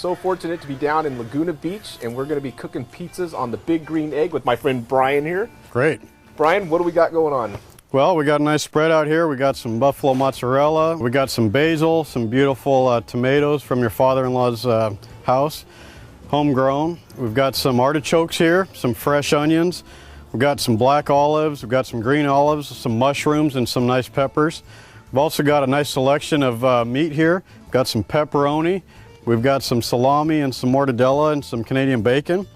So fortunate to be down in Laguna Beach, and we're going to be cooking pizzas on the Big Green Egg with my friend Brian here. Great. Brian, what do we got going on? Well, we got a nice spread out here. We got some buffalo mozzarella. We got some basil, some beautiful tomatoes from your father-in-law's house, homegrown. We've got some artichokes here, some fresh onions. We've got some black olives. We've got some green olives, some mushrooms, and some nice peppers. We've also got a nice selection of meat here. We've got some pepperoni. We've got some salami and some mortadella and some Canadian bacon,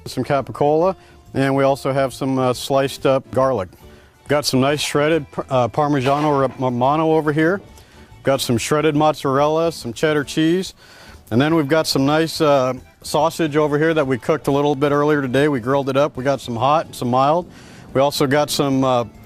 some capicola, and we also have some sliced up garlic. Got some nice shredded Parmigiano Romano over here. Got some shredded mozzarella, some cheddar cheese, and then we've got some nice sausage over here that we cooked a little bit earlier today. We grilled it up. We got some hot and some mild. We also got some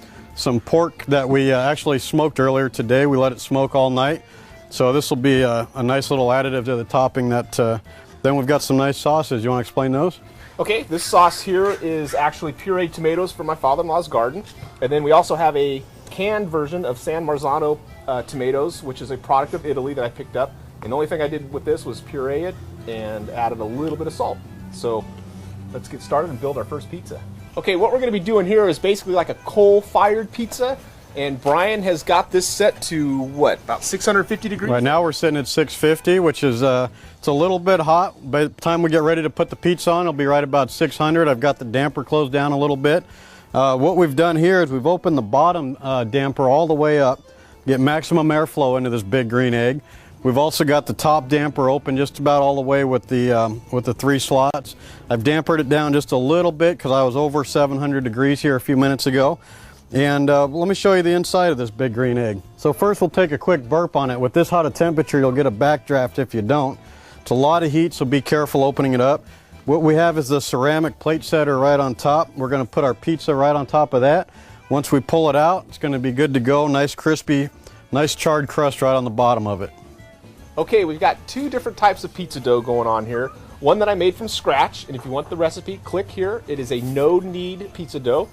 pork that we actually smoked earlier today. We let it smoke all night. So this will be a nice little additive to the topping. Then we've got some nice sauces. You want to explain those? Okay, this sauce here is actually pureed tomatoes from my father-in-law's garden. And then we also have a canned version of San Marzano tomatoes, which is a product of Italy that I picked up. And the only thing I did with this was puree it and added a little bit of salt. So let's get started and build our first pizza. Okay, what we're going to be doing here is basically like a coal-fired pizza. And Brian has got this set to, what, about 650 degrees? Right now we're sitting at 650, which is it's a little bit hot. By the time we get ready to put the pizza on, it'll be right about 600. I've got the damper closed down a little bit. What we've done here is we've opened the bottom damper all the way up, get maximum airflow into this Big Green Egg. We've also got the top damper open just about all the way with the 3 slots. I've dampered it down just a little bit because I was over 700 degrees here a few minutes ago. And let me show you the inside of this Big Green Egg. So first we'll take a quick burp on it. With this hot a temperature, you'll get a backdraft if you don't. It's a lot of heat, so be careful opening it up. What we have is the ceramic plate setter right on top. We're going to put our pizza right on top of that. Once we pull it out, it's going to be good to go. Nice crispy, nice charred crust right on the bottom of it. Okay, we've got 2 different types of pizza dough going on here. One that I made from scratch, and if you want the recipe, click here. It is a no-knead pizza dough.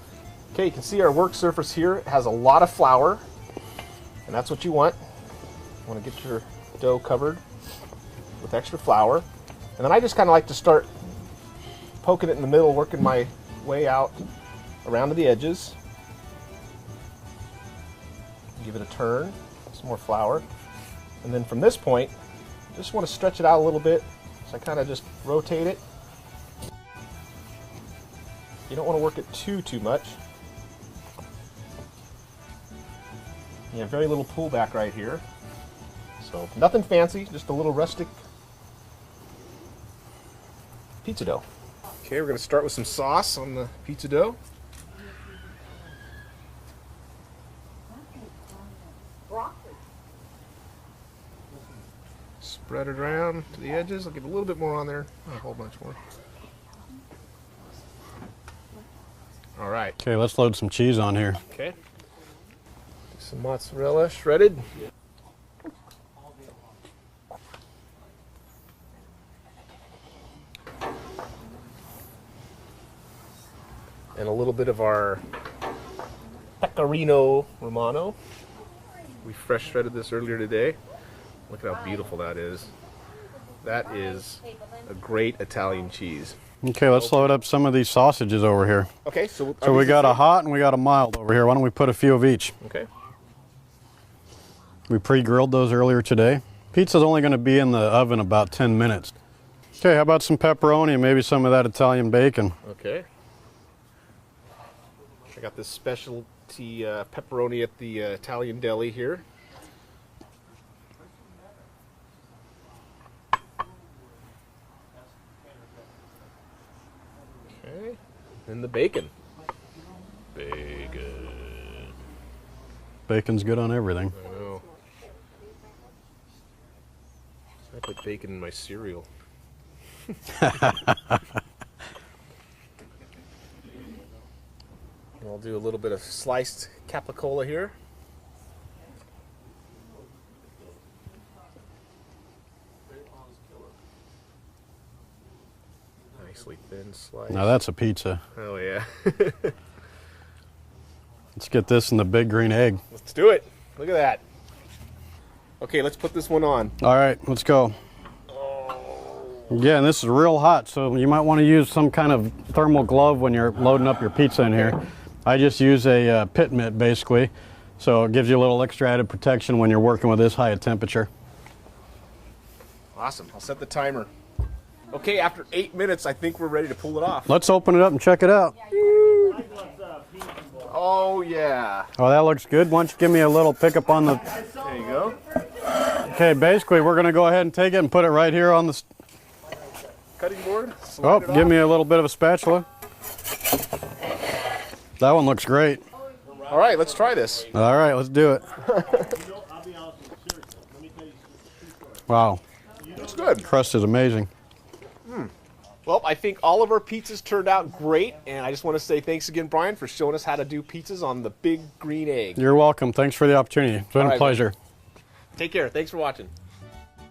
Okay, you can see our work surface here. It has a lot of flour, and that's what you want. You want to get your dough covered with extra flour. And then I just kind of like to start poking it in the middle, working my way out around to the edges. Give it a turn, some more flour. And then from this point, just want to stretch it out a little bit. So I kind of just rotate it. You don't want to work it too much. You have very little pullback right here. So nothing fancy, just a little rustic pizza dough. Okay, we're going to start with some sauce on the pizza dough. Spread it around to the edges. I'll get a little bit more on there, not a whole bunch more. All right. Okay, let's load some cheese on here. Okay. Some mozzarella shredded. And a little bit of our pecorino romano. We fresh shredded this earlier today. Look at how beautiful that is. That is a great Italian cheese. Okay, let's load up some of these sausages over here. Okay, so we got a hot and we got a mild over here. Why don't we put a few of each? Okay. We pre-grilled those earlier today. Pizza's only going to be in the oven about 10 minutes. Okay, how about some pepperoni and maybe some of that Italian bacon? Okay. I got this specialty pepperoni at the Italian deli here. Okay, and the bacon. Bacon. Bacon's good on everything. I know. I put bacon in my cereal. I'll do a little bit of sliced capicola here. Nicely thin slice. Now that's a pizza. Oh yeah. Let's get this in the Big Green Egg. Let's do it. Look at that. Okay, let's put this one on. All right, let's go. Oh. Yeah, and this is real hot, so you might want to use some kind of thermal glove when you're loading up your pizza in here. I just use a pit mitt basically, so it gives you a little extra added protection when you're working with this high a temperature. Awesome. I'll set the timer. Okay, after 8 minutes, I think we're ready to pull it off. Let's open it up and check it out. Oh, yeah. Oh, that looks good. Why don't you give me a little pickup on the... There you go. Okay, basically, we're going to go ahead and take it and put it right here on the... Cutting board. Oh, give me a little bit of a spatula. That one looks great. All right, let's try this. All right, let's do it. Wow. It's good. Crust is amazing. Well, I think all of our pizzas turned out great, and I just want to say thanks again, Brian, for showing us how to do pizzas on the Big Green Egg. You're welcome. Thanks for the opportunity. It's been All a right, pleasure. Take care. Thanks for watching.